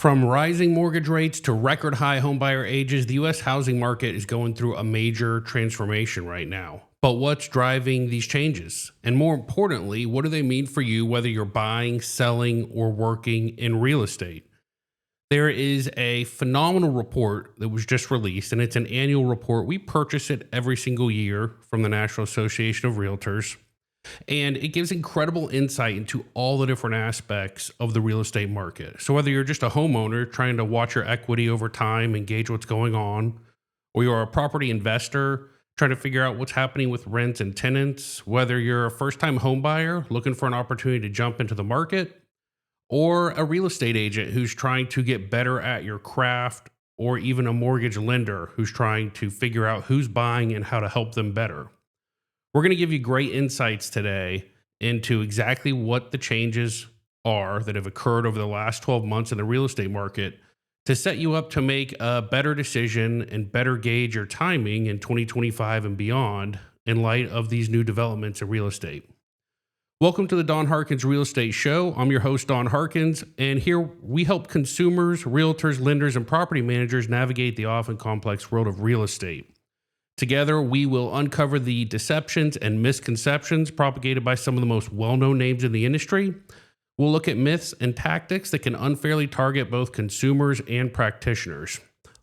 From rising mortgage rates to record high homebuyer ages, the U.S. housing market is going through a major transformation right now. But what's driving these changes? And more importantly, what do they mean for you, whether you're buying, selling, or working in real estate? There is a phenomenal report that was just released, and it's an annual report. We purchase it every single year from the National Association of REALTORS. And it gives incredible insight into all the different aspects of the real estate market. So whether you're just a homeowner trying to watch your equity over time and gauge what's going on, or you're a property investor trying to figure out what's happening with rents and tenants, whether you're a first-time home buyer looking for an opportunity to jump into the market, or a real estate agent who's trying to get better at your craft, or even a mortgage lender who's trying to figure out who's buying and how to help them better. We're going to give you great insights today into exactly what the changes are that have occurred over the last 12 months in the real estate market to set you up to make a better decision and better gauge your timing in 2025 and beyond in light of these new developments in real estate. Welcome to the Don Harkins Real Estate Show. I'm your host, Don Harkins, and here we help consumers, realtors, lenders, and property managers navigate the often complex world of real estate. Together, we will uncover the deceptions and misconceptions propagated by some of the most well-known names in the industry. We'll look at myths and tactics that can unfairly target both consumers and practitioners.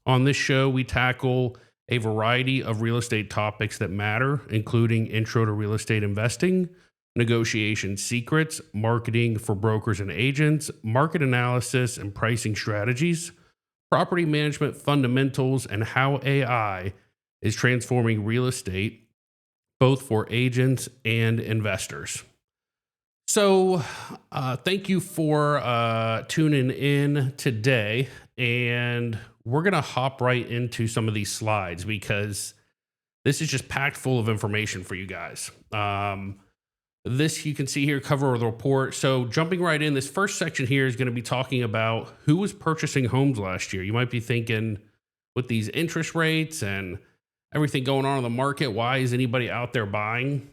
On this show, we tackle a variety of real estate topics that matter, including intro to real estate investing, negotiation secrets, marketing for brokers and agents, market analysis and pricing strategies, property management fundamentals, and how AI is transforming real estate, both for agents and investors. So thank you for tuning in today. And we're going to hop right into some of these slides because this is just packed full of information for you guys. This you can see here, cover of the report. So jumping right in, this first section here is going to be talking about who was purchasing homes last year. You might be thinking, with these interest rates and everything going on in the market, why is anybody out there buying?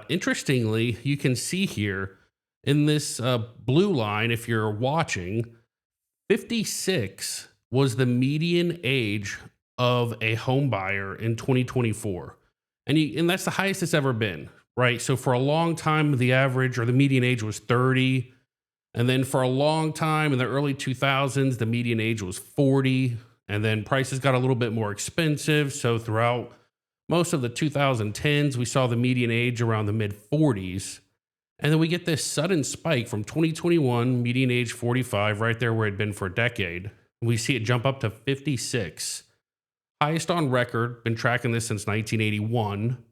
Interestingly, you can see here in this blue line, if you're watching, 56 was the median age of a home buyer in 2024. And that's the highest it's ever been, right? So for a long time, the average or the median age was 30. And then for a long time in the early 2000s, the median age was 40. And then prices got a little bit more expensive. So throughout most of the 2010s, we saw the median age around the mid 40s. And then we get this sudden spike from 2021, median age 45, right there where it'd been for a decade. We see it jump up to 56. Highest on record, been tracking this since 1981.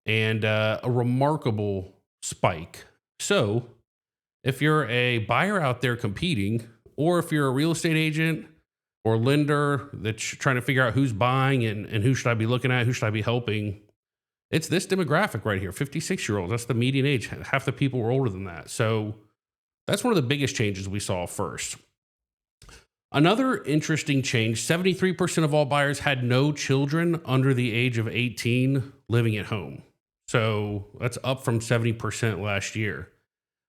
And a remarkable spike. So if you're a buyer out there competing, or if you're a real estate agent or lender that's trying to figure out who's buying and who should I be looking at, who should I be helping, it's this demographic right here, 56-year-olds. That's the median age. Half the people were older than that. So that's one of the biggest changes we saw first. Another interesting change, 73% of all buyers had no children under the age of 18 living at home. So that's up from 70% last year.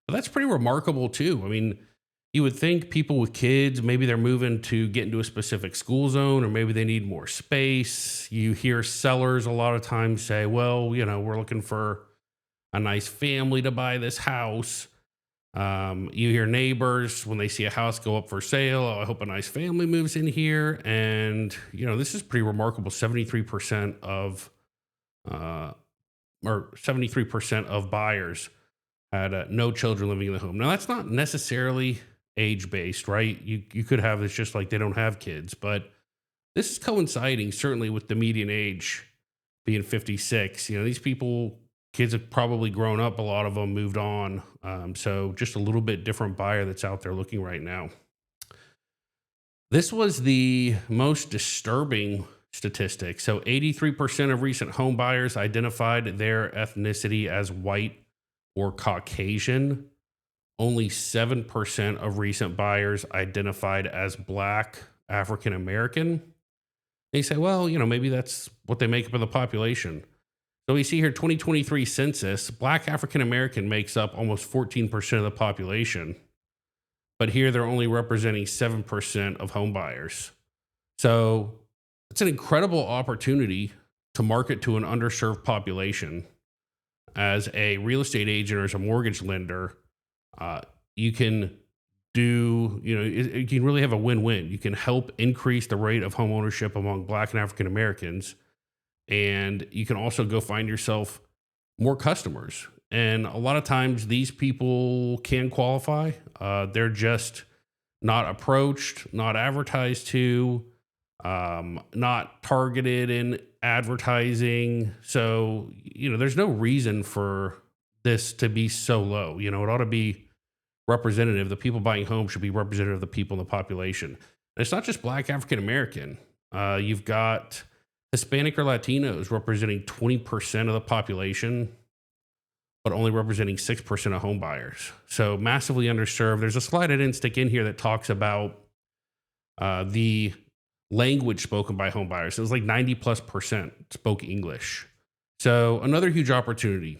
But that's pretty remarkable too. I mean, you would think people with kids, maybe they're moving to get into a specific school zone, or maybe they need more space. You hear sellers a lot of times say, well, we're looking for a nice family to buy this house. You hear neighbors when they see a house go up for sale, oh, I hope a nice family moves in here. And, this is pretty remarkable. 73% of buyers had no children living in the home. Now, that's not necessarily age-based, right? You could have it's just like they don't have kids, but this is coinciding certainly with the median age being 56. These kids have probably grown up, a lot of them moved on. So just a little bit different buyer that's out there looking right now. This was the most disturbing statistic. So 83% of recent home buyers identified their ethnicity as white or Caucasian. Only 7% of recent buyers identified as Black, African American. They say, well, maybe that's what they make up of the population. So we see here 2023 census, Black African American makes up almost 14% of the population. but here they're only representing 7% of home buyers. So it's an incredible opportunity to market to an underserved population. As a real estate agent or as a mortgage lender, uh, you can you can really have a win-win. You can help increase the rate of home ownership among Black and African Americans, and you can also go find yourself more customers. And a lot of times these people can qualify. They're just not approached, not advertised to, not targeted in advertising. So, there's no reason for this to be so low. It ought to be representative. The people buying homes should be representative of the people in the population. And it's not just Black African American. You've got Hispanic or Latinos representing 20% of the population, but only representing 6% of home buyers. So massively underserved. There's a slide I didn't stick in here that talks about the language spoken by home buyers. It was like 90+% spoke English. So another huge opportunity.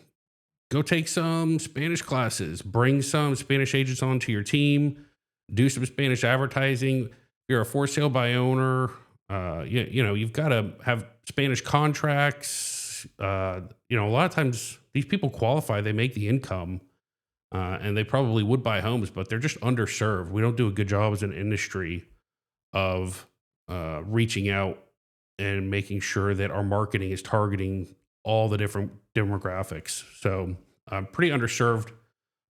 Go take some Spanish classes, bring some Spanish agents onto your team, do some Spanish advertising. If you're a for sale by owner, you've got to have Spanish contracts. A lot of times these people qualify, they make the income, and they probably would buy homes, but they're just underserved. We don't do a good job as an industry of reaching out and making sure that our marketing is targeting all the different demographics. So, pretty underserved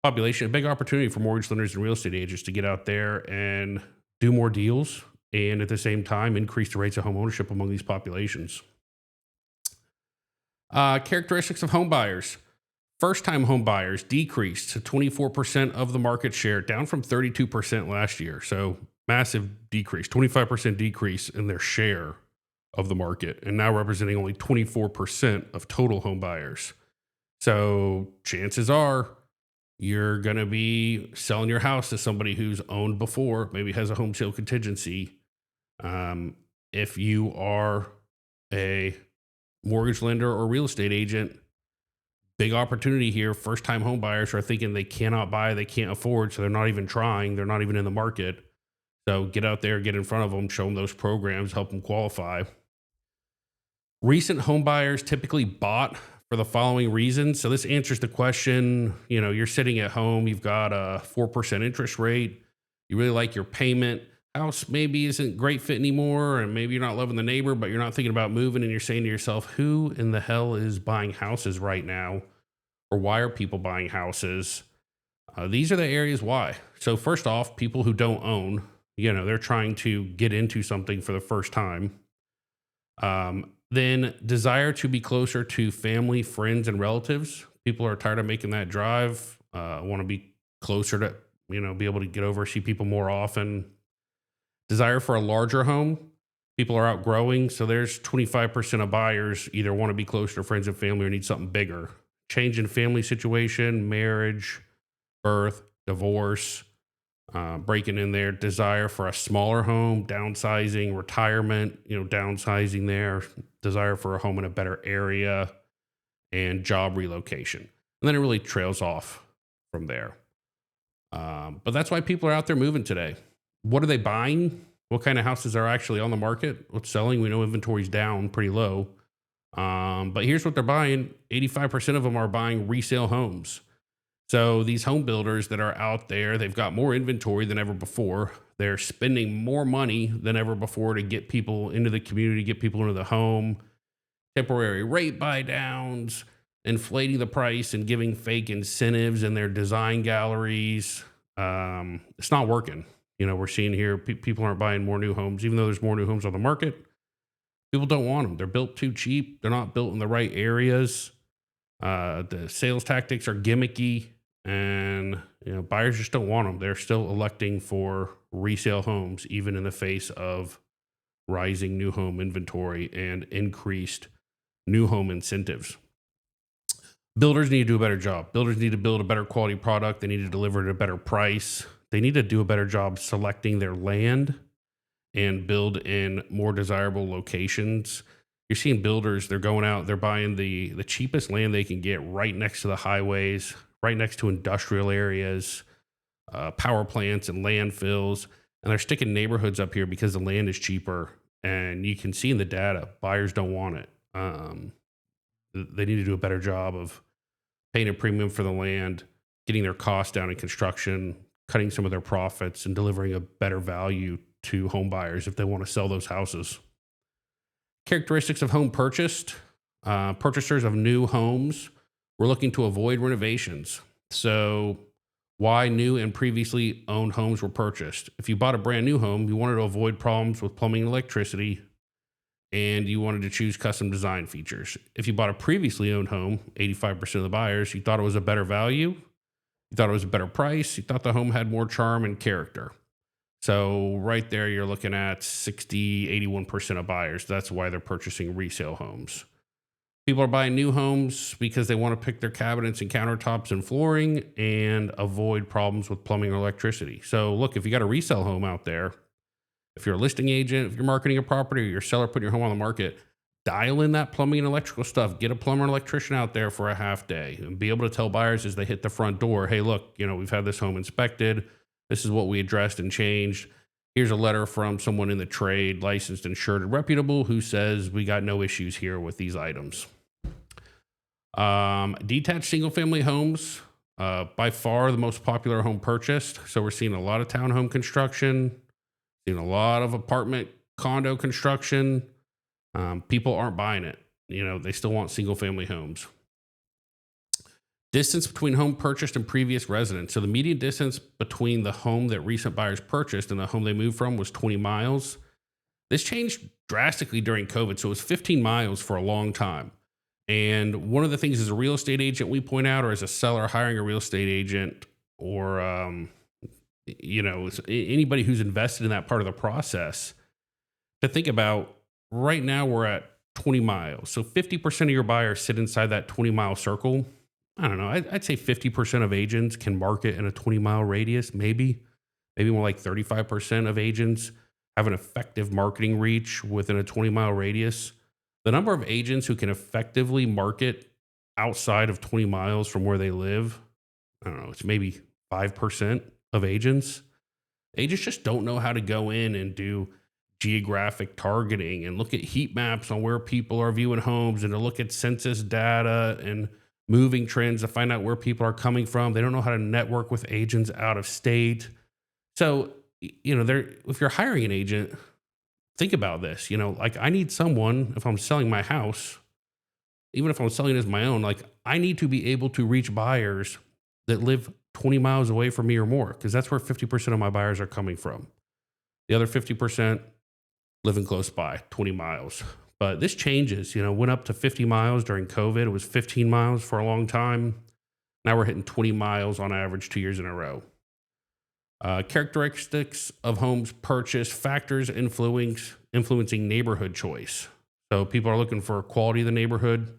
population, a big opportunity for mortgage lenders and real estate agents to get out there and do more deals and at the same time increase the rates of home ownership among these populations. Characteristics of home buyers. First time home buyers decreased to 24% of the market share, down from 32% last year. So, massive decrease, 25% decrease in their share of the market, and now representing only 24% of total home buyers. So chances are you're going to be selling your house to somebody who's owned before, maybe has a home sale contingency. If you are a mortgage lender or real estate agent, big opportunity here. First time home buyers are thinking they cannot buy, they can't afford, so they're not even trying, they're not even in the market. So get out there, get in front of them, show them those programs, help them qualify. Recent home buyers typically bought for the following reasons. So this answers the question, you're sitting at home, you've got a 4% interest rate, you really like your payment, house maybe isn't great fit anymore, and maybe you're not loving the neighbor, but you're not thinking about moving, and you're saying to yourself, who in the hell is buying houses right now? Or why are people buying houses? These are the areas why. So first off, people who don't own, they're trying to get into something for the first time. Then desire to be closer to family, friends, and relatives. People are tired of making that drive, want to be closer to, be able to get over, see people more often. Desire for a larger home. People are outgrowing. So there's 25% of buyers either want to be closer to friends and family or need something bigger. Change in family situation, marriage, birth, divorce, breaking in there. Desire for a smaller home, downsizing, retirement, downsizing there. Desire for a home in a better area, and job relocation. And then it really trails off from there. But that's why people are out there moving today. What are they buying? What kind of houses are actually on the market? What's selling? We know inventory's down pretty low. But here's what they're buying. 85% of them are buying resale homes. So these home builders that are out there, they've got more inventory than ever before. They're spending more money than ever before to get people into the community, get people into the home, temporary rate buy downs, inflating the price and giving fake incentives in their design galleries. It's not working. We're seeing here people aren't buying more new homes, even though there's more new homes on the market. People don't want them. They're built too cheap. They're not built in the right areas. The sales tactics are gimmicky, and buyers just don't want them. They're still electing for resale homes, even in the face of rising new home inventory and increased new home incentives. Builders need to do a better job. Builders need to build a better quality product. They need to deliver at a better price. They need to do a better job selecting their land and build in more desirable locations. You're seeing builders, they're going out, they're buying the cheapest land they can get right next to the highways, right next to industrial areas, power plants and landfills. And they're sticking neighborhoods up here because the land is cheaper. And you can see in the data, buyers don't want it. They need to do a better job of paying a premium for the land, getting their costs down in construction, cutting some of their profits, and delivering a better value to home buyers if they want to sell those houses. Characteristics of home purchased. Purchasers of new homes were looking to avoid renovations. So, why new and previously owned homes were purchased? If you bought a brand new home, you wanted to avoid problems with plumbing and electricity, and you wanted to choose custom design features. If you bought a previously owned home, 85% of the buyers, you thought it was a better value, you thought it was a better price, you thought the home had more charm and character. So right there, you're looking at 81% of buyers. That's why they're purchasing resale homes. People are buying new homes because they want to pick their cabinets and countertops and flooring and avoid problems with plumbing or electricity. So look, if you got a resale home out there, if you're a listing agent, if you're marketing a property, or you're a seller putting your home on the market, dial in that plumbing and electrical stuff. Get a plumber and electrician out there for a half day and be able to tell buyers as they hit the front door, hey, look, we've had this home inspected. This is what we addressed and changed. Here's a letter from someone in the trade, licensed, insured, and reputable, who says we got no issues here with these items. Detached single-family homes, by far the most popular home purchased. So we're seeing a lot of townhome construction, seeing a lot of apartment condo construction. People aren't buying it. They still want single-family homes. Distance between home purchased and previous residence. So the median distance between the home that recent buyers purchased and the home they moved from was 20 miles. This changed drastically during COVID. So it was 15 miles for a long time. And one of the things as a real estate agent we point out, or as a seller hiring a real estate agent, or anybody who's invested in that part of the process, to think about, right now we're at 20 miles. So 50% of your buyers sit inside that 20-mile circle. I don't know. I'd say 50% of agents can market in a 20-mile radius, maybe more like 35% of agents have an effective marketing reach within a 20-mile radius. The number of agents who can effectively market outside of 20 miles from where they live, I don't know, it's maybe 5% of agents. Agents just don't know how to go in and do geographic targeting and look at heat maps on where people are viewing homes, and to look at census data and moving trends to find out where people are coming from. They don't know how to network with agents out of state. So, if you're hiring an agent, think about this. Like, I need someone, if I'm selling my house, even if I'm selling it as my own, like, I need to be able to reach buyers that live 20 miles away from me or more, because that's where 50% of my buyers are coming from. The other 50% living close by, 20 miles. But this changes, went up to 50 miles during COVID. It was 15 miles for a long time. Now we're hitting 20 miles on average 2 years in a row. Characteristics of homes purchased, factors influencing neighborhood choice. So people are looking for quality of the neighborhood.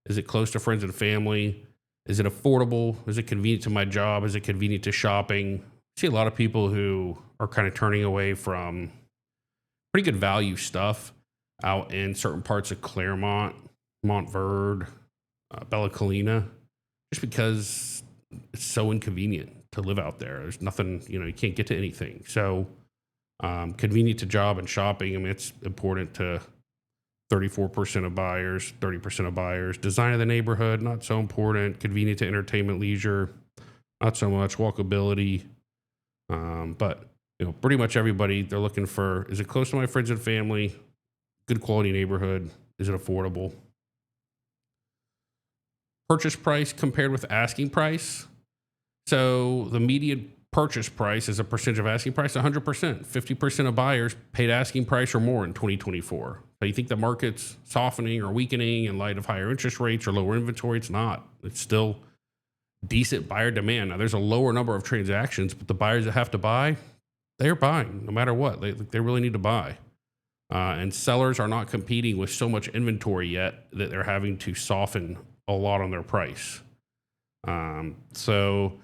Is it close to friends and family? Is it affordable? Is it convenient to my job? Is it convenient to shopping? I see a lot of people who are kind of turning away from pretty good value stuff out in certain parts of Claremont, Montverde, Bella Collina, just because it's so inconvenient to live out there. There's nothing, you can't get to anything. So convenient to job and shopping, it's important to 34% of buyers, 30% of buyers. Design of the neighborhood, not so important. Convenient to entertainment, leisure, not so much. Walkability. But pretty much everybody, they're looking for, is it close to my friends and family? Good quality neighborhood. Is it affordable? Purchase price compared with asking price. So the median purchase price is a percentage of asking price, 100%. 50% of buyers paid asking price or more in 2024. But you think the market's softening or weakening in light of higher interest rates or lower inventory? It's not. It's still decent buyer demand. Now, there's a lower number of transactions, but the buyers that have to buy, they're buying no matter what. They really need to buy. And sellers are not competing with so much inventory yet that they're having to soften a lot on their price. So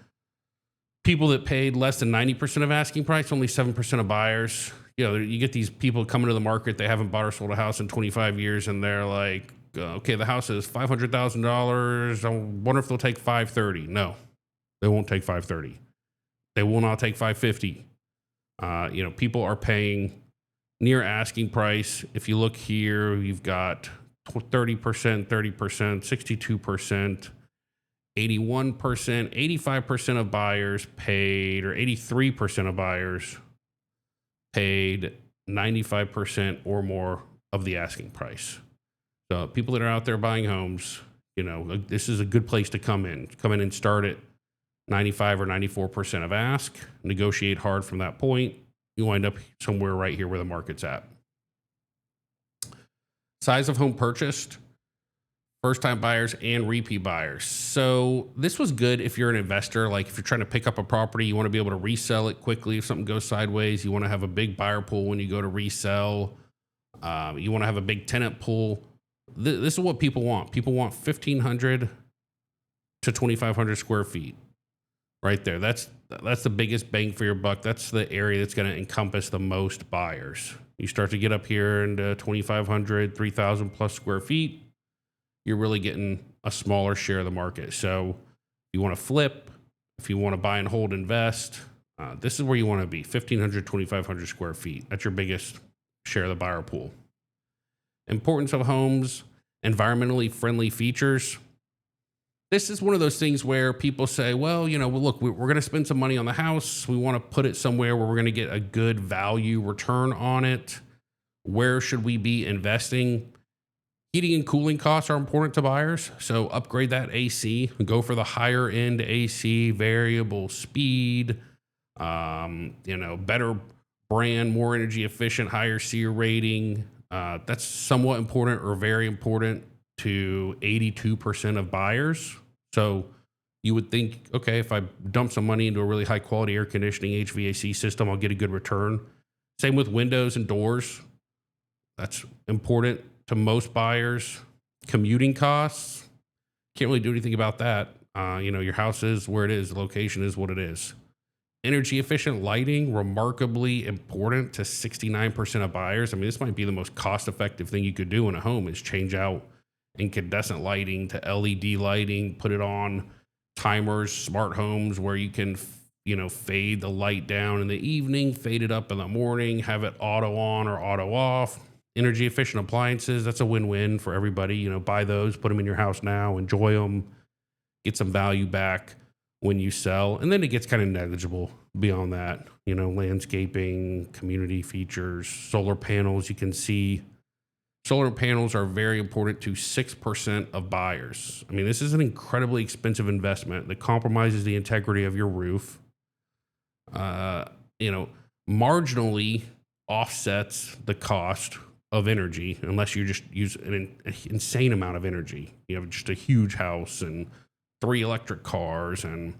people that paid less than 90% of asking price, only 7% of buyers. You get these people coming to the market, they haven't bought or sold a house in 25 years, and they're like, okay, the house is $500,000. I wonder if they'll take $530,000. No, they won't take $530,000. They will not take 550. People are paying near asking price. If you look here, you've got 30%, 30%, 62%, 81%, 85% of buyers paid, or 83% of buyers paid 95% or more of the asking price. So people that are out there buying homes, this is a good place to come in. Come in and start at 95 or 94% of ask, negotiate hard from that point. You wind up somewhere right here where the market's at. Size of home purchased, first time buyers and repeat buyers. So this was good if you're an investor. Like if you're trying to pick up a property, you want to be able to resell it quickly if something goes sideways. You want to have a big buyer pool when you go to resell. You want to have a big tenant pool. This is what people want. People want 1,500 to 2,500 square feet. Right there. That's the biggest bang for your buck. That's the area that's going to encompass the most buyers. You start to get up here into 2,500, 3,000 plus square feet, you're really getting a smaller share of the market. So you want to flip, if you want to buy and hold, invest, this is where you want to be, 1,500, 2,500 square feet. That's your biggest share of the buyer pool. Importance of homes, environmentally friendly features. This is one of those things where people say, well, look, we're going to spend some money on the house. We want to put it somewhere where we're going to get a good value return on it. Where should we be investing? Heating and cooling costs are important to buyers. So upgrade that AC, go for the higher end AC, variable speed, better brand, more energy efficient, higher SEER rating. That's somewhat important or very important to 82% of buyers. So you would think, okay, if I dump some money into a really high quality air conditioning HVAC system, I'll get a good return. Same with windows and doors. That's important to most buyers. Commuting costs, can't really do anything about that. Your house is where it is, the location is what it is. Energy efficient lighting, remarkably important to 69% of buyers. I mean, this might be the most cost effective thing you could do in a home is change out incandescent lighting to LED lighting, put it on timers, smart homes where you can, fade the light down in the evening, fade it up in the morning, have it auto on or auto off. Energy efficient appliances, that's a win-win for everybody. Buy those, put them in your house now, enjoy them, get some value back when you sell. And then it gets kind of negligible beyond that, landscaping, community features, solar panels. You can see solar panels are very important to 6% of buyers. I mean, this is an incredibly expensive investment that compromises the integrity of your roof. Marginally offsets the cost of energy unless you just use an insane amount of energy. You have just a huge house and 3 electric cars and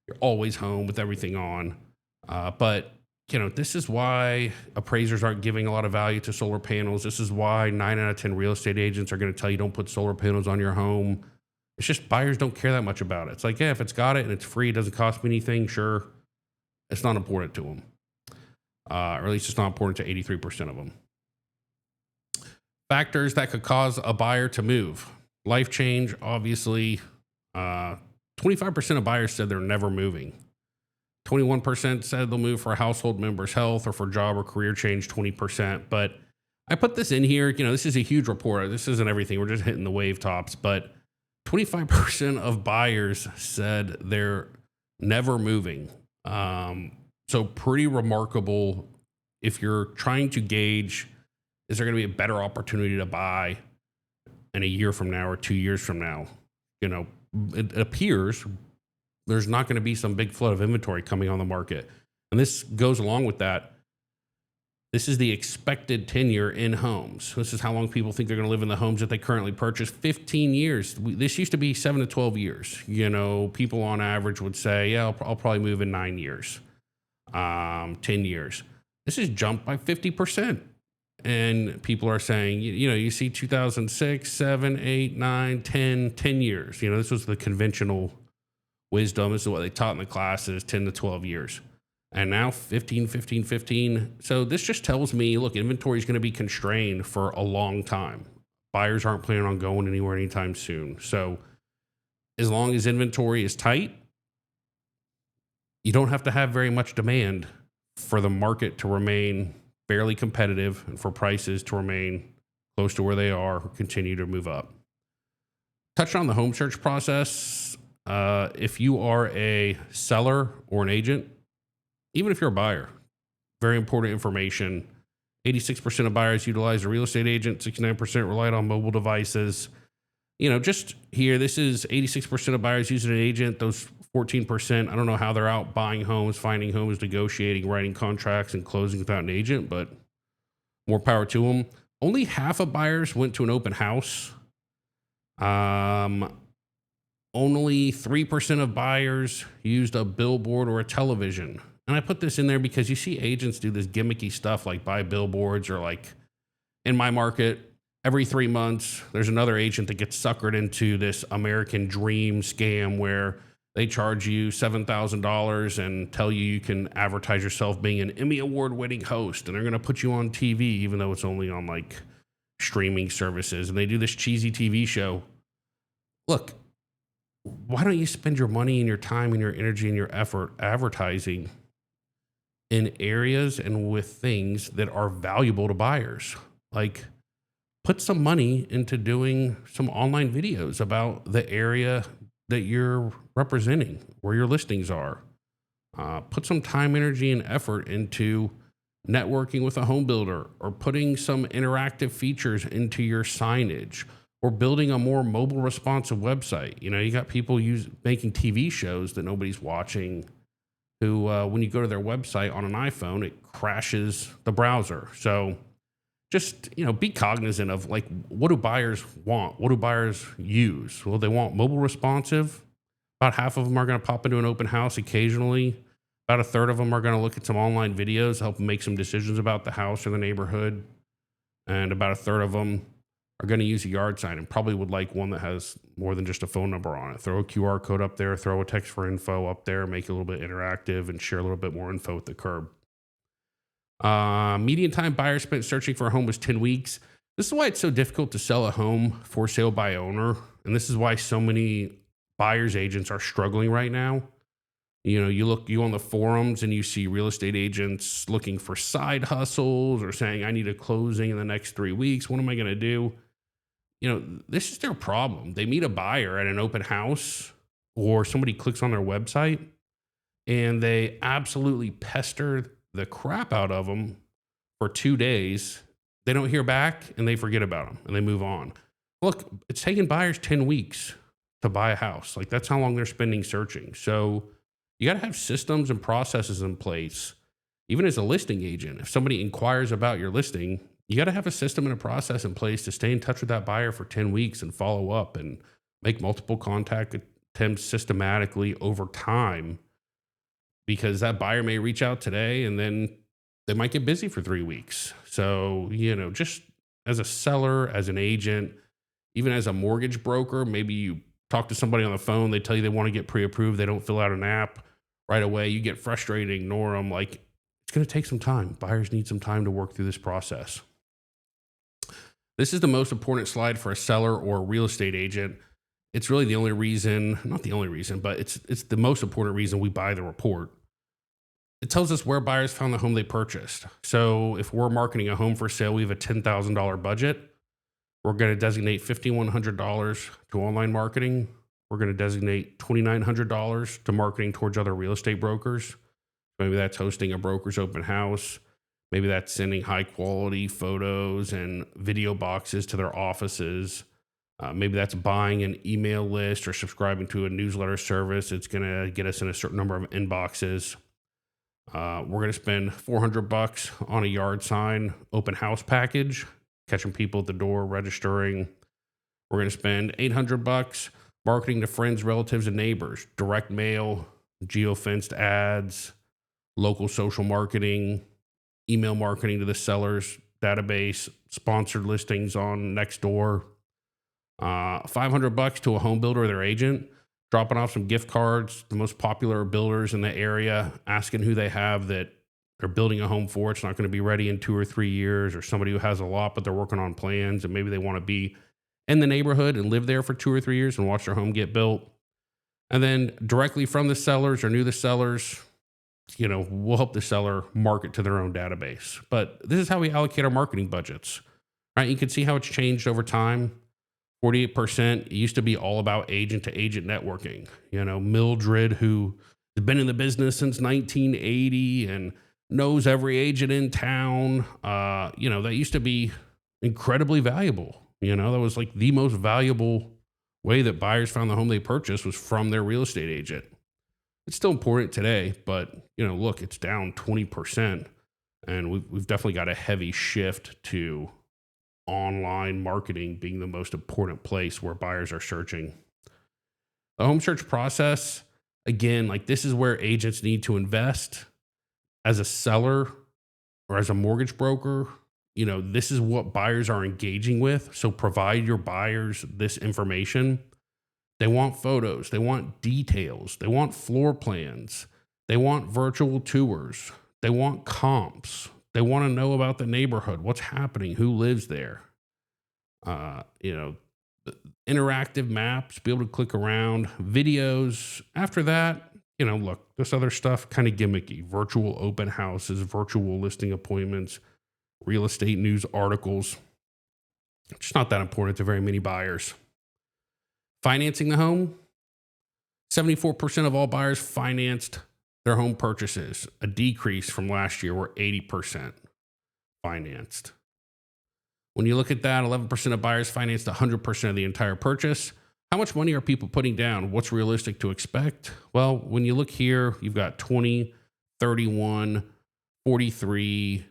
you're always home with everything on. But this is why appraisers aren't giving a lot of value to solar panels. This is why 9 out of 10 real estate agents are going to tell you don't put solar panels on your home. It's just buyers don't care that much about it. It's like, yeah, if it's got it and it's free, it doesn't cost me anything, sure. It's not important to them. Or at least it's not important to 83% of them. Factors that could cause a buyer to move. Life change, obviously. 25% of buyers said they're never moving. 21% said they'll move for a household member's health or for job or career change, 20%. But I put this in here, this is a huge report. This isn't everything. We're just hitting the wave tops. But 25% of buyers said they're never moving. So pretty remarkable if you're trying to gauge, is there going to be a better opportunity to buy in a year from now or 2 years from now? It appears there's not going to be some big flood of inventory coming on the market. And this goes along with that. This is the expected tenure in homes. This is how long people think they're going to live in the homes that they currently purchase. 15 years. This used to be 7 to 12 years. People on average would say, yeah, I'll probably move in 9 years, 10 years. This has jumped by 50%. And people are saying, you see 2006, 7, 8, 9, 10 years. This was the conventional wisdom. This is what they taught in the classes, 10 to 12 years. And now 15. So this just tells me, look, inventory is going to be constrained for a long time. Buyers aren't planning on going anywhere anytime soon. So as long as inventory is tight, You don't have to have very much demand for the market to remain fairly competitive and for prices to remain close to where they are or continue to move up. Touch on the home search process. If you are a seller or an agent, even if you're a buyer, very important information. 86% of buyers utilize a real estate agent, 69% relied on mobile devices. Just here, this is 86% of buyers using an agent. Those 14%, I don't know how they're out buying homes, finding homes, negotiating, writing contracts, and closing without an agent, but more power to them. Only half of buyers went to an open house. Only 3% of buyers used a billboard or a television. And I put this in there because you see agents do this gimmicky stuff like buy billboards, or like in my market, every 3 months, there's another agent that gets suckered into this American dream scam where they charge you $7,000 and tell you you can advertise yourself being an Emmy Award winning host. And they're going to put you on TV, even though it's only on like streaming services. And they do this cheesy TV show. Look, why don't you spend your money and your time and your energy and your effort advertising in areas and with things that are valuable to buyers? Like, put some money into doing some online videos about the area that you're representing, where your listings are. Put some time, energy, and effort into networking with a home builder, or putting some interactive features into your signage, or building a more mobile responsive website. You got people making TV shows that nobody's watching, who, when you go to their website on an iPhone, it crashes the browser. So just, be cognizant of, like, what do buyers want? What do buyers use? Well, they want mobile responsive. About half of them are going to pop into an open house occasionally. About a third of them are going to look at some online videos, help them make some decisions about the house or the neighborhood. And about a third of them are going to use a yard sign, and probably would like one that has more than just a phone number on it. Throw a QR code up there, throw a text for info up there, make it a little bit interactive, and share a little bit more info at the curb. Median time buyers spent searching for a home was 10 weeks. This is why it's so difficult to sell a home for sale by owner. And this is why so many buyers agents are struggling right now. You on the forums and you see real estate agents looking for side hustles or saying, I need a closing in the next 3 weeks. What am I going to do? This is their problem. They meet a buyer at an open house, or somebody clicks on their website, and they absolutely pester the crap out of them for 2 days. They don't hear back, and they forget about them, and they move on. Look, it's taken buyers 10 weeks to buy a house. Like, that's how long they're spending searching. So you got to have systems and processes in place. Even as a listing agent, if somebody inquires about your listing, you got to have a system and a process in place to stay in touch with that buyer for 10 weeks and follow up and make multiple contact attempts systematically over time, because that buyer may reach out today and then they might get busy for 3 weeks. So, just as a seller, as an agent, even as a mortgage broker, maybe you talk to somebody on the phone, they tell you they want to get pre-approved, they don't fill out an app right away, you get frustrated, ignore them. Like, it's going to take some time. Buyers need some time to work through this process. This is the most important slide for a seller or a real estate agent. It's really the only reason, not the only reason, but it's the most important reason we buy the report. It tells us where buyers found the home they purchased. So if we're marketing a home for sale, we have a $10,000 budget. We're going to designate $5,100 to online marketing. We're going to designate $2,900 to marketing towards other real estate brokers. Maybe that's hosting a broker's open house. Maybe that's sending high quality photos and video boxes to their offices. Maybe that's buying an email list or subscribing to a newsletter service. It's going to get us in a certain number of inboxes. We're going to spend $400 on a yard sign open house package, catching people at the door, registering. We're going to spend $800 marketing to friends, relatives, and neighbors, direct mail, geofenced ads, local social marketing, email marketing to the seller's database, sponsored listings on Nextdoor. $500 to a home builder or their agent, dropping off some gift cards, the most popular builders in the area, asking who they have that they're building a home for. It's not going to be ready in 2 or 3 years, or somebody who has a lot, but they're working on plans and maybe they want to be in the neighborhood and live there for 2 or 3 years and watch their home get built. And then directly from the sellers or new to sellers, we'll help the seller market to their own database. But this is how we allocate our marketing budgets, right? You can see how it's changed over time. 48%. It used to be all about agent to agent networking. Mildred, who has been in the business since 1980 and knows every agent in town, that used to be incredibly valuable. That was like the most valuable way that buyers found the home they purchased was from their real estate agent. It's still important today, but look, it's down 20%, and we've definitely got a heavy shift to online marketing being the most important place where buyers are searching. The home search process, again, like this is where agents need to invest as a seller or as a mortgage broker. This is what buyers are engaging with. So provide your buyers this information. They want photos, they want details, they want floor plans, they want virtual tours, they want comps, they want to know about the neighborhood, what's happening, who lives there. Uh, you know, Interactive maps, be able to click around, videos. After that, look, this other stuff kind of gimmicky. Virtual open houses, virtual listing appointments, real estate news articles. It's not that important to very many buyers. Financing the home, 74% of all buyers financed their home purchases, a decrease from last year where 80% financed. When you look at that, 11% of buyers financed 100% of the entire purchase. How much money are people putting down? What's realistic to expect? Well, when you look here, you've got 20, 31, 43,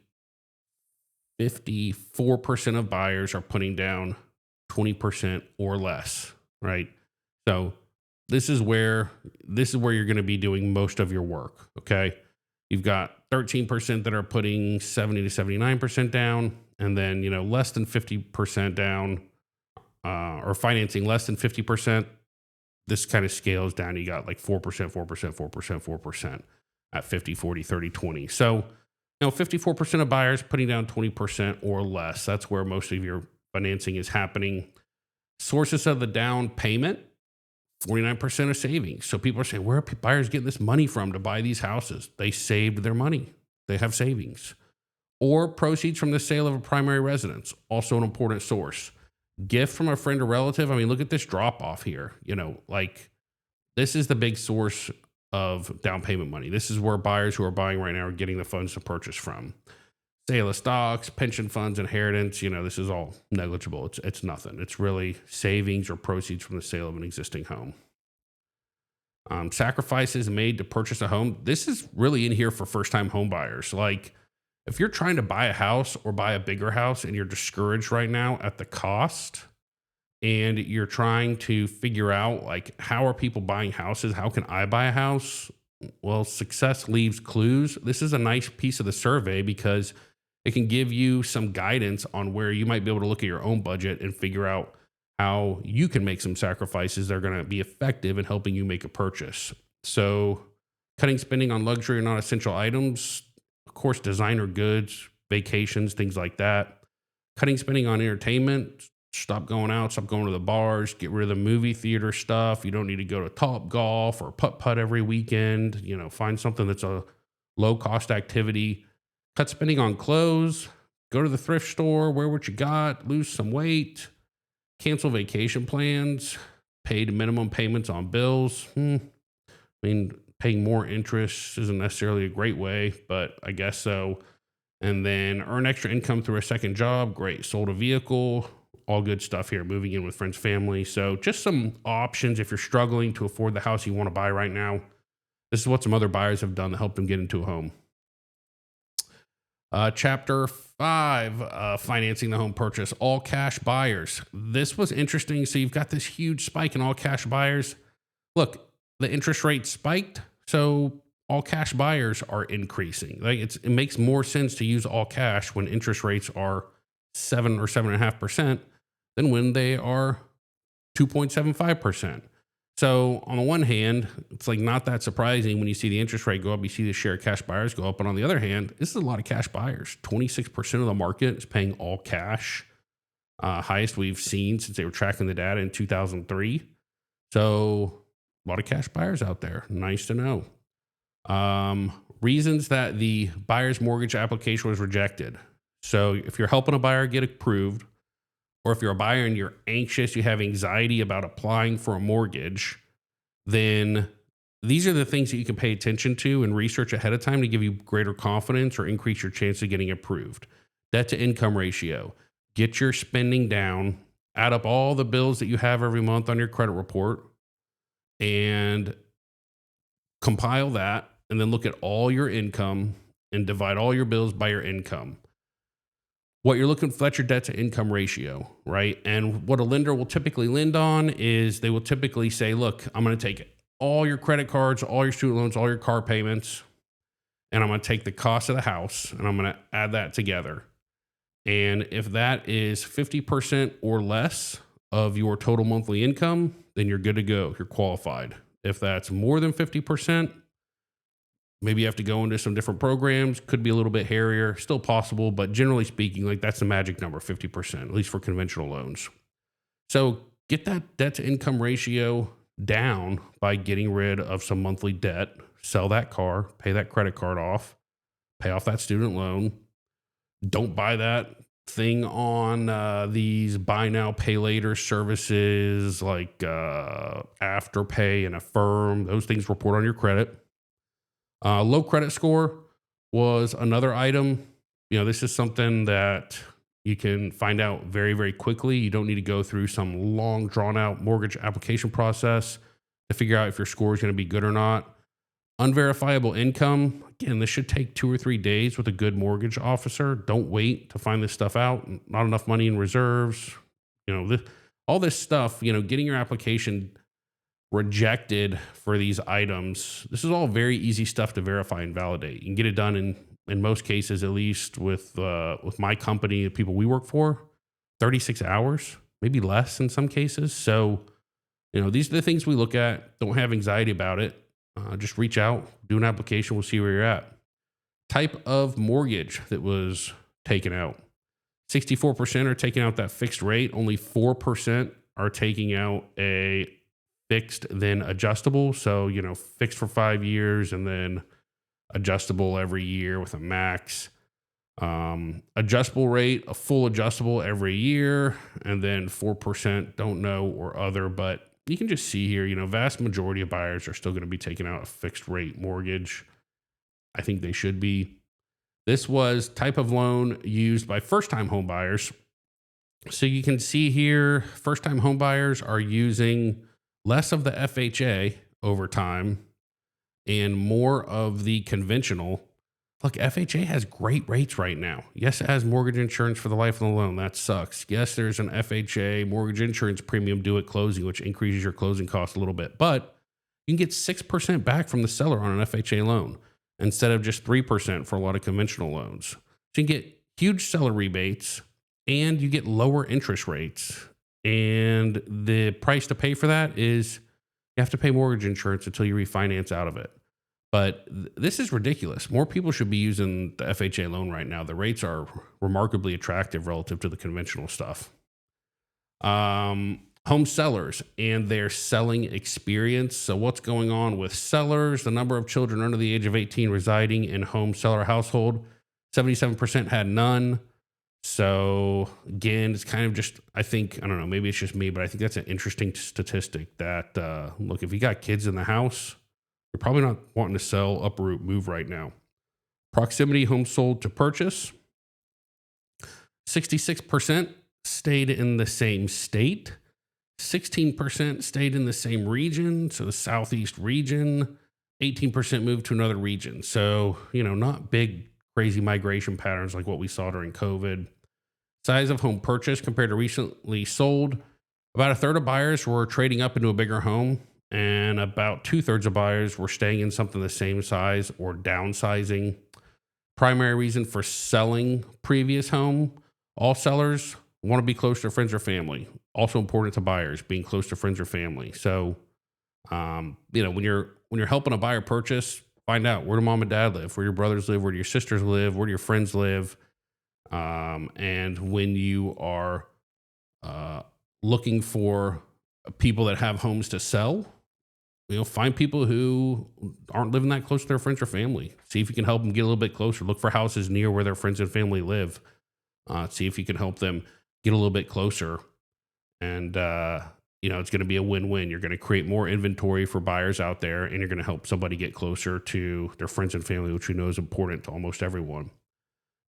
54% of buyers are putting down 20% or less, right? So this is where you're going to be doing most of your work, okay? You've got 13% that are putting 70 to 79% down, and then, less than 50% down, or financing less than 50%. This kind of scales down. You got like 4%, 4%, 4%, 4% at 50, 40, 30, 20. So, 54% of buyers putting down 20% or less. That's where most of your financing is happening. Sources of the down payment, 49% of savings. So people are saying, where are buyers getting this money from to buy these houses? They saved their money. They have savings. Or proceeds from the sale of a primary residence, also an important source. Gift from a friend or relative. I mean, look at this drop off here. This is the big source of down payment money. This is where buyers who are buying right now are getting the funds to purchase from. Sale of stocks, pension funds, inheritance, this is all negligible. It's nothing. It's really savings or proceeds from the sale of an existing home. Sacrifices made to purchase a home. This is really in here for first-time home buyers. Like, if you're trying to buy a house or buy a bigger house and you're discouraged right now at the cost, and you're trying to figure out, like, how are people buying houses? How can I buy a house? Well, success leaves clues. This is a nice piece of the survey because it can give you some guidance on where you might be able to look at your own budget and figure out how you can make some sacrifices that are going to be effective in helping you make a purchase. So, cutting spending on luxury and non-essential items, of course, designer goods, vacations, things like that. Cutting spending on entertainment, stop going out, stop going to the bars, get rid of the movie theater stuff. You don't need to go to Top Golf or putt-putt every weekend. Find something that's a low-cost activity. Cut spending on clothes, go to the thrift store, wear what you got, lose some weight, cancel vacation plans, paid minimum payments on bills. I mean, paying more interest isn't necessarily a great way, but I guess so. And then earn extra income through a second job. Great. Sold a vehicle. All good stuff here. Moving in with friends, family. So just some options if you're struggling to afford the house you want to buy right now. This is what some other buyers have done to help them get into a home. Chapter 5, financing the home purchase, all cash buyers. This was interesting. So you've got this huge spike in all cash buyers. Look, the interest rate spiked, so all cash buyers are increasing. Like it makes more sense to use all cash when interest rates are 7 or 7.5% than when they are 2.75%. So on the one hand, it's like not that surprising when you see the interest rate go up, you see the share of cash buyers go up. But on the other hand, this is a lot of cash buyers. 26% of the market is paying all cash. Highest we've seen since they were tracking the data in 2003. So a lot of cash buyers out there. Nice to know. Reasons that the buyer's mortgage application was rejected. So if you're helping a buyer get approved, or if you're a buyer and you're anxious, you have anxiety about applying for a mortgage, then these are the things that you can pay attention to and research ahead of time to give you greater confidence or increase your chance of getting approved. Debt to income ratio. Get your spending down, add up all the bills that you have every month on your credit report, and compile that, and then look at all your income and divide all your bills by your income. What you're looking for, that's your debt to income ratio, right? And what a lender will typically lend on is they will typically say, look, I'm going to take all your credit cards, all your student loans, all your car payments, and I'm going to take the cost of the house and I'm going to add that together. And if that is 50% or less of your total monthly income, then you're good to go. You're qualified. If that's more than 50%, maybe you have to go into some different programs. Could be a little bit hairier, still possible, but generally speaking, like that's the magic number, 50%, at least for conventional loans. So get that debt to income ratio down by getting rid of some monthly debt, sell that car, pay that credit card off, pay off that student loan. Don't buy that thing on these buy now, pay later services like Afterpay and Affirm. Those things report on your credit. Low credit score was another item. This is something that you can find out very, very quickly. You don't need to go through some long, drawn out mortgage application process to figure out if your score is going to be good or not. Unverifiable income. Again, this should take 2 or 3 days with a good mortgage officer. Don't wait to find this stuff out. Not enough money in reserves. All this stuff, getting your application rejected for these items. This is all very easy stuff to verify and validate. You can get it done in most cases, at least with my company, the people we work for, 36 hours, maybe less in some cases. So, these are the things we look at. Don't have anxiety about it. Just reach out, do an application. We'll see where you're at. Type of mortgage that was taken out. 64% are taking out that fixed rate. Only 4% are taking out a fixed then adjustable. So, fixed for 5 years and then adjustable every year with a max. Adjustable rate, a full adjustable every year, and then 4% don't know or other. But you can just see here, vast majority of buyers are still going to be taking out a fixed rate mortgage. I think they should be. This was type of loan used by first time home buyers. So you can see here, first time home buyers are using less of the FHA over time and more of the conventional. Look, FHA has great rates right now. Yes, it has mortgage insurance for the life of the loan. That sucks. Yes, there's an FHA mortgage insurance premium due at closing, which increases your closing cost a little bit. But you can get 6% back from the seller on an FHA loan instead of just 3% for a lot of conventional loans. So you can get huge seller rebates and you get lower interest rates. And the price to pay for that is you have to pay mortgage insurance until you refinance out of it. But this is ridiculous. More people should be using the FHA loan right now. The rates are remarkably attractive relative to the conventional stuff. Home sellers and their selling experience. So what's going on with sellers? The number of children under the age of 18 residing in home seller household, 77% had none. So again, it's kind of just, I don't know, maybe it's just me, but I think that's an interesting statistic that, look, if you got kids in the house, you're probably not wanting to sell, uproot, move right now. Proximity home sold to purchase. 66% stayed in the same state. 16% stayed in the same region, so the Southeast region. 18% moved to another region. So, not big, crazy migration patterns like what we saw during COVID. Size of home purchase compared to recently sold. About a third of buyers were trading up into a bigger home, and about 2/3 of buyers were staying in something the same size or downsizing. Primary reason for selling previous home. All sellers want to be close to friends or family. Also important to buyers, being close to friends or family. So, when you're helping a buyer purchase, find out where do mom and dad live, where your brothers live, where do your sisters live, where do your friends live. And when you are looking for people that have homes to sell, find people who aren't living that close to their friends or family. See if you can help them get a little bit closer. Look for houses near where their friends and family live. See if you can help them get a little bit closer. And, it's going to be a win-win. You're going to create more inventory for buyers out there, and you're going to help somebody get closer to their friends and family, which we know is important to almost everyone.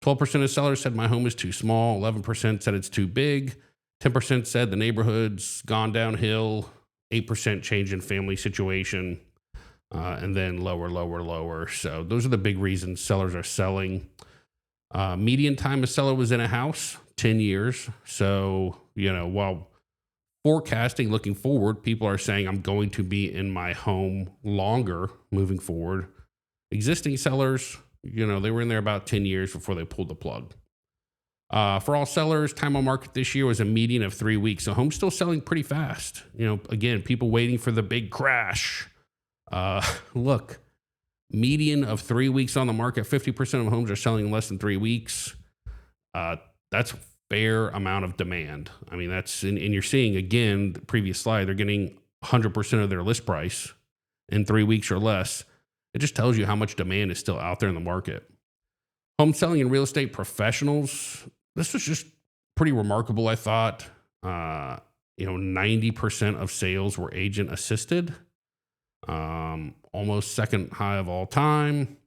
12% of sellers said my home is too small. 11% said it's too big. 10% said the neighborhood's gone downhill. 8% change in family situation. And then lower. So those are the big reasons sellers are selling. Median time a seller was in a house, 10 years. So, while forecasting, looking forward, people are saying I'm going to be in my home longer moving forward. Existing sellers, they were in there about 10 years before they pulled the plug. For all sellers, time on market this year was a median of 3 weeks. So homes still selling pretty fast. Again, people waiting for the big crash. Look, median of 3 weeks on the market. 50% of homes are selling in less than 3 weeks. That's a fair amount of demand. I mean, and you're seeing, again, the previous slide, they're getting 100% of their list price in 3 weeks or less. It just tells you how much demand is still out there in the market. Home selling and real estate professionals. This was just pretty remarkable, I thought. 90% of sales were agent assisted. Almost second high of all time.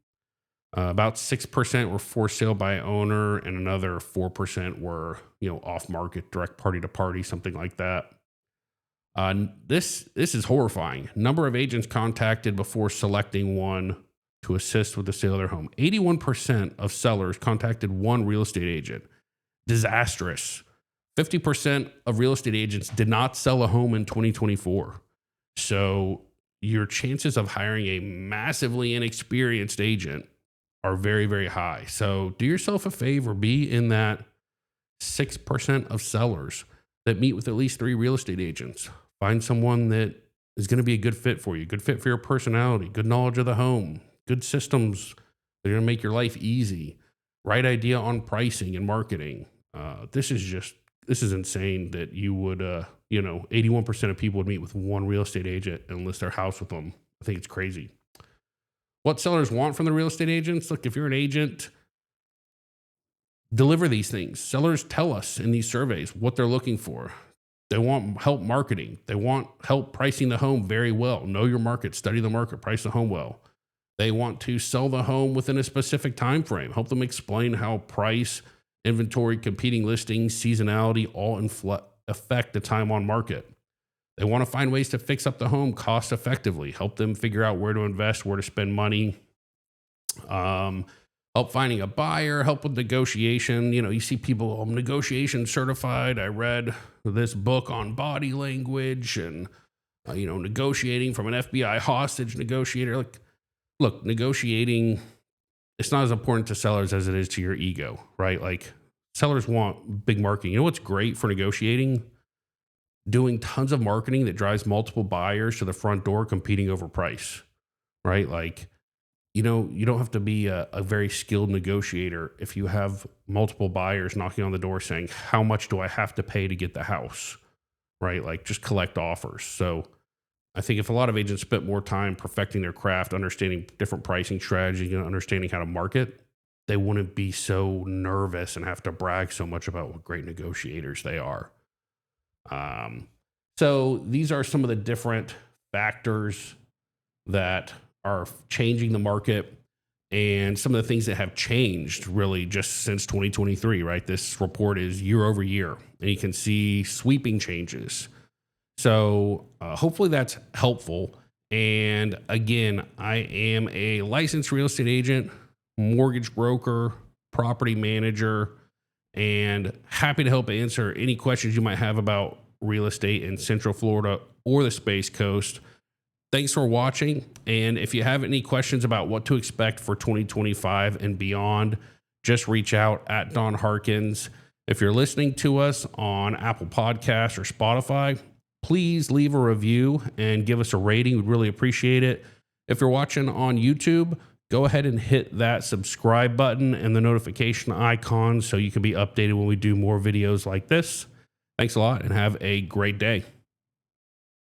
About 6% were for sale by owner, and another 4% were, off market, direct party to party, something like that. This is horrifying. Number of agents contacted before selecting one to assist with the sale of their home. 81% of sellers contacted one real estate agent. Disastrous. 50% of real estate agents did not sell a home in 2024. So your chances of hiring a massively inexperienced agent are very, very high. So do yourself a favor, be in that 6% of sellers that meet with at least 3 real estate agents. Find someone that is going to be a good fit for you, good fit for your personality, good knowledge of the home, good systems that are going to make your life easy, right idea on pricing and marketing. This is insane that you would, 81% of people would meet with one real estate agent and list their house with them. I think it's crazy. What sellers want from the real estate agents? Look, if you're an agent, deliver these things. Sellers tell us in these surveys what they're looking for. They want help marketing. They want help pricing the home very well. Know your market, study the market, price the home well. They want to sell the home within a specific time frame. Help them explain how price, inventory, competing listings, seasonality all affect the time on market. They want to find ways to fix up the home cost effectively. Help them figure out where to invest, where to spend money. Help finding a buyer, help with negotiation. You see people, I'm negotiation certified. I read this book on body language and, negotiating from an FBI hostage negotiator. Look, negotiating, it's not as important to sellers as it is to your ego, right? Like, sellers want big marketing. You know what's great for negotiating? Doing tons of marketing that drives multiple buyers to the front door competing over price, right? Like, you don't have to be a very skilled negotiator if you have multiple buyers knocking on the door saying, how much do I have to pay to get the house, right? Like, just collect offers. So I think if a lot of agents spent more time perfecting their craft, understanding different pricing strategies, understanding how to market, they wouldn't be so nervous and have to brag so much about what great negotiators they are. So these are some of the different factors that are changing the market and some of the things that have changed really just since 2023, right? This report is year over year, and you can see sweeping changes. So hopefully that's helpful. And again, I am a licensed real estate agent, mortgage broker, property manager, and happy to help answer any questions you might have about real estate in Central Florida or the Space Coast. Thanks for watching. And if you have any questions about what to expect for 2025 and beyond, just reach out at Don Harkins. If you're listening to us on Apple Podcasts or Spotify, please leave a review and give us a rating. We'd really appreciate it. If you're watching on YouTube, go ahead and hit that subscribe button and the notification icon so you can be updated when we do more videos like this. Thanks a lot and have a great day.